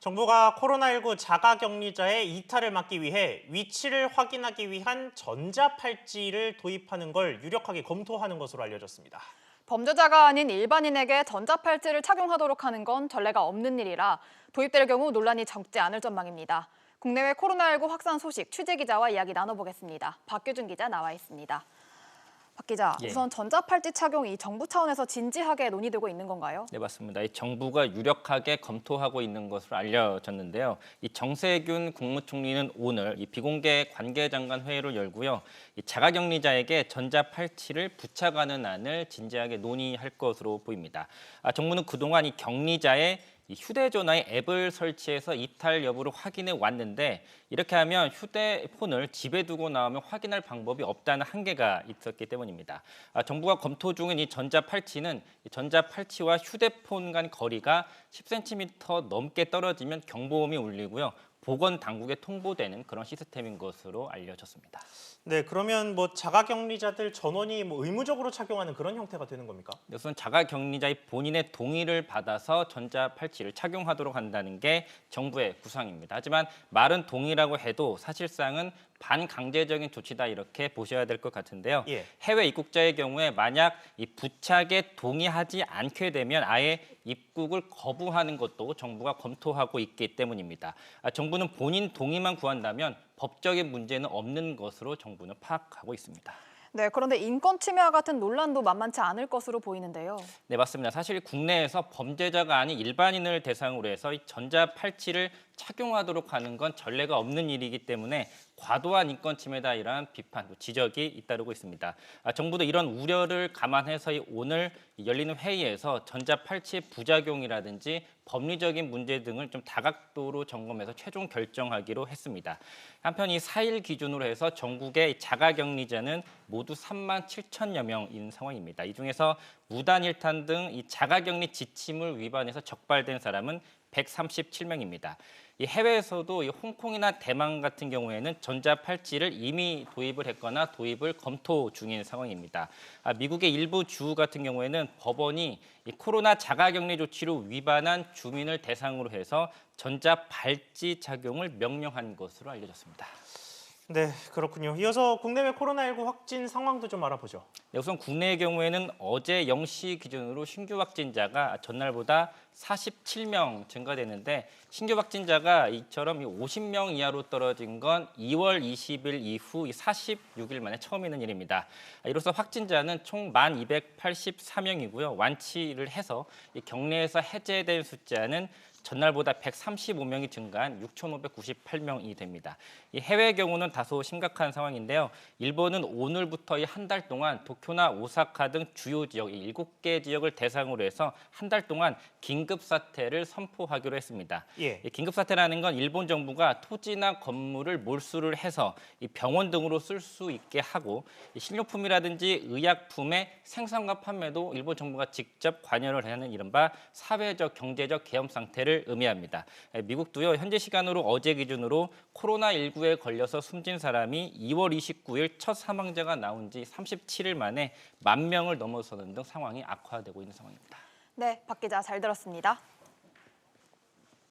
정부가 코로나19 자가격리자의 이탈을 막기 위해 위치를 확인하기 위한 전자팔찌를 도입하는 걸 유력하게 검토하는 것으로 알려졌습니다. 범죄자가 아닌 일반인에게 전자팔찌를 착용하도록 하는 건 전례가 없는 일이라 도입될 경우 논란이 적지 않을 전망입니다. 국내외 코로나19 확산 소식 취재기자와 이야기 나눠보겠습니다. 박규준 기자 나와 있습니다. 박 기자, 우선 전자팔찌 착용이 정부 차원에서 진지하게 논의되고 있는 건가요? 네, 맞습니다. 이 정부가 유력하게 검토하고 있는 것으로 알려졌는데요. 이 정세균 국무총리는 오늘 이 비공개 관계장관 회의를 열고요. 이 자가격리자에게 전자팔찌를 부착하는 안을 진지하게 논의할 것으로 보입니다. 정부는 그동안 이 격리자의 이 휴대전화에 앱을 설치해서 이탈 여부를 확인해 왔는데 이렇게 하면 휴대폰을 집에 두고 나오면 확인할 방법이 없다는 한계가 있었기 때문입니다. 정부가 검토 중인 이 전자팔찌는 이 전자팔찌와 휴대폰 간 거리가 10cm 넘게 떨어지면 경보음이 울리고요. 보건당국에 통보되는 그런 시스템인 것으로 알려졌습니다. 네, 그러면 자가격리자들 전원이 의무적으로 착용하는 그런 형태가 되는 겁니까? 우선 자가격리자의 본인의 동의를 받아서 전자팔찌를 착용하도록 한다는 게 정부의 구상입니다. 하지만 말은 동의라고 해도 사실상은 반강제적인 조치다 이렇게 보셔야 될 것 같은데요. 해외 입국자의 경우에 만약 이 부착에 동의하지 않게 되면 아예 입국을 거부하는 것도 정부가 검토하고 있기 때문입니다. 정부는 본인 동의만 구한다면 법적인 문제는 없는 것으로 정부는 파악하고 있습니다. 네, 그런데 인권 침해와 같은 논란도 만만치 않을 것으로 보이는데요. 네, 맞습니다. 사실 국내에서 범죄자가 아닌 일반인을 대상으로 해서 이 전자팔찌를 착용하도록 하는 건 전례가 없는 일이기 때문에 과도한 인권 침해다 이러한 비판, 지적이 잇따르고 있습니다. 정부도 이런 우려를 감안해서 오늘 열리는 회의에서 전자팔찌의 부작용이라든지 법리적인 문제 등을 좀 다각도로 점검해서 최종 결정하기로 했습니다. 한편 이 4일 기준으로 해서 전국의 자가격리자는 모두 3만 7천여 명인 상황입니다. 이 중에서 무단일탈 등 이 자가격리 지침을 위반해서 적발된 사람은 137명입니다. 이 해외에서도 이 홍콩이나 대만 같은 경우에는 전자팔찌를 이미 도입을 했거나 도입을 검토 중인 상황입니다. 미국의 일부 주 같은 경우에는 법원이 이 코로나 자가격리 조치를 위반한 주민을 대상으로 해서 전자팔찌 착용을 명령한 것으로 알려졌습니다. 네, 그렇군요. 이어서 국내외 코로나19 확진 상황도 좀 알아보죠. 네, 우선 국내의 경우에는 어제 0시 기준으로 신규 확진자가 전날보다 47명 증가되는데 신규 확진자가 이처럼 50명 이하로 떨어진 건 2월 20일 이후 46일 만에 처음 있는 일입니다. 이로써 확진자는 총 1,284명이고요. 완치를 해서 격리에서 해제된 숫자는 전날보다 135명이 증가한 6,598명이 됩니다. 이 해외 경우는 다소 심각한 상황인데요. 일본은 오늘부터 한 달 동안 도쿄나 오사카 등 주요 지역 7개 지역을 대상으로 해서 한 달 동안 긴급 사태를 선포하기로 했습니다. 긴급 사태라는 건 일본 정부가 토지나 건물을 몰수를 해서 병원 등으로 쓸 수 있게 하고 식료품이라든지 의약품의 생산과 판매도 일본 정부가 직접 관여를 하는 이른바 사회적 경제적 계엄 상태를 의미합니다. 미국도요, 현재 시간으로 어제 기준으로 코로나19에 걸려서 숨진 사람이 2월 29일 첫 사망자가 나온 지 37일 만에 10,000명을 넘어서는 등 상황이 악화되고 있는 상황입니다. 네, 박 기자 잘 들었습니다.